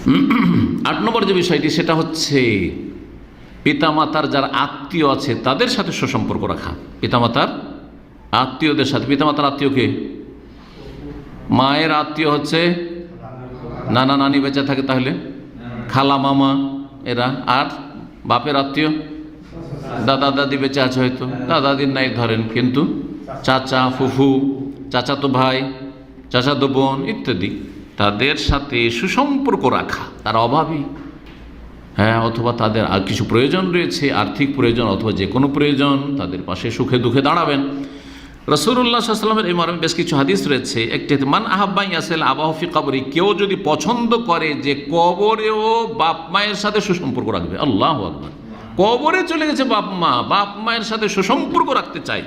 8 নম্বর যে বিষয়টি সেটা হচ্ছে পিতামাতার যারা আত্মীয় আছে তাদের সাথে সুসম্পর্ক রাখা। পিতামাতার আত্মীয়দের সাথে, পিতামাতার আত্মীয়কে, মায়ের আত্মীয় হচ্ছে নানা নানি বেঁচে থাকে তাহলে খালা মামা এরা, আর বাপের আত্মীয় দাদা দাদি বেঁচে আছে হয়তো, দাদা দাদির নাই ধরেন, কিন্তু চাচা ফুফু, চাচাতো ভাই, চাচাতো বোন ইত্যাদি, তাদের সাথে সুসম্পর্ক রাখা। তারা অভাবী, হ্যাঁ, অথবা তাদের আর কিছু প্রয়োজন রয়েছে, আর্থিক প্রয়োজন অথবা যে কোনো প্রয়োজন, তাদের পাশে সুখে দুঃখে দাঁড়াবেন। রাসূলুল্লাহ সাল্লাল্লাহু আলাইহি ওয়াসাল্লামের এই মর্মে বেশ কিছু হাদিস রয়েছে। একটি মান আহাব্বা ইয়াসিল আবাহু ফি কবরি, কেউ যদি পছন্দ করে যে কবরেও বাপ মায়ের সাথে সুসম্পর্ক রাখবে, আল্লাহু আকবার, কবরে চলে গেছে বাপ মা, বাপ মায়ের সাথে সুসম্পর্ক রাখতে চাই,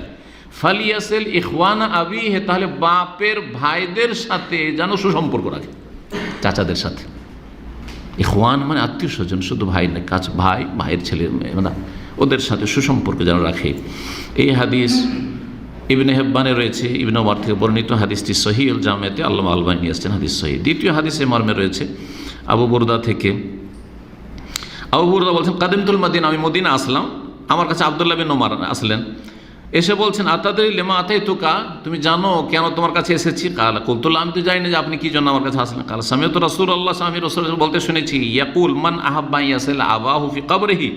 ফালিয়াসিল ইখওয়ানা আবিহি, তাহলে বাপের ভাইদের সাথে যেন সুসম্পর্ক রাখে, চাচাদের সাথে। ইখওয়ান মানে আত্মীয় স্বজন, শুধু ভাই না, কাছে ভাই, ভাইয়ের ছেলে মানে ওদের সাথে সুসম্পর্ক যেন রাখে। এই হাদিস ইবনে হিব্বানে রয়েছে, ইবনে ওমর থেকে বর্ণিত। হাদিসটি সহিহুল জামিয়াতে আল্লামা আলবানী নিয়ে আসছেন হাদিস সহিহ। দ্বিতীয় হাদিসে মর্মে রয়েছে আবু বুরদা থেকে। আবু বুরদা বলছেন, কাদিমতুল মদিনা, আমি মদিনা আসলাম, আমার কাছে আব্দুল্লাহ বিন ওমর আসলেন, এসে বলছেন, আতাদরি লিমা আতাইতুকা, তুমি জানো কেন তোমার কাছে এসেছি? কাল কুলতুল্লাহ, আমি তো জানি না যে আপনি কি জন্য আমার কাছে আসলেন। কাল সামিউতু রাসূলুল্লাহ, আমি রাসূল বলতে শুনেছি, ইয়াকুল মান আহাব্বা ইয়াসিল আবাহু ফি কবরিহি,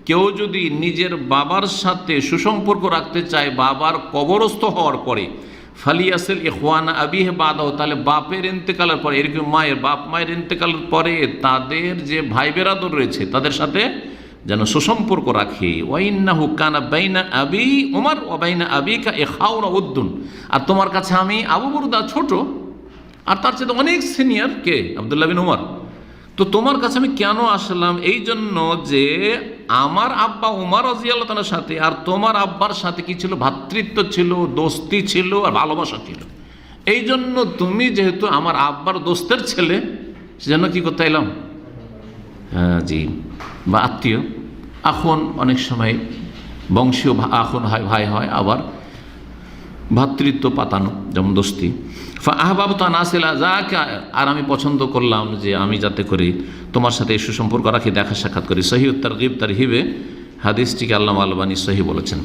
কেউ যদি নিজের বাবার সাথে সুসম্পর্ক রাখতে চায় বাবার কবরস্থ হওয়ার পরে, ফালিয়াসিল ইখওয়ানা আবিহি বাদাহু, তাহলে বাপের ইন্তেকালের পরে, এরকম মায়ের বাপ মায়ের ইন্তেকালের পরে তাদের যে ভাই বেরাদর রয়েছে তাদের সাথে যেন সুসম্পর্ক রাখে। ওয়াইন্নাহু কানা বাইনা আবি ওমর ওয়া বাইনা আবিকা ইখাউন উদ্দুন, আর তোমার কাছে আমি আবু বুরদা ছোট, আর তার চেয়ে অনেক সিনিয়র কে, আব্দুল্লাহ বিন ওমর, তো তোমার কাছে আমি কেন আসলাম? এই জন্য যে আমার আব্বা উমর রাদিয়াল্লাহু তাআলার সাথে আর তোমার আব্বার সাথে কি ছিল? ভ্রাতৃত্ব ছিল, দোস্তি ছিল, আর ভালোবাসা ছিল। এই জন্য তুমি যেহেতু আমার আব্বার দোস্তের ছেলে, সেজন্য কি করতে এলাম? হ্যাঁ জি, বা আত্মীয়, এখন অনেক সময় বংশীয় এখন ভাই হয়, আবার ভ্রাতৃত্ব পাতানো, যেমন দোস্তি। আহবাবতু আন আসিলা যাকা, আর আমি পছন্দ করলাম যে আমি যাতে করে তোমার সাথে এই সুসম্পর্ক রাখি, দেখা সাক্ষাৎ করি। সহিহ তারগিব তারহিবে হাদিসটিকে আল্লামা আলবানী সহিহ বলেছেন।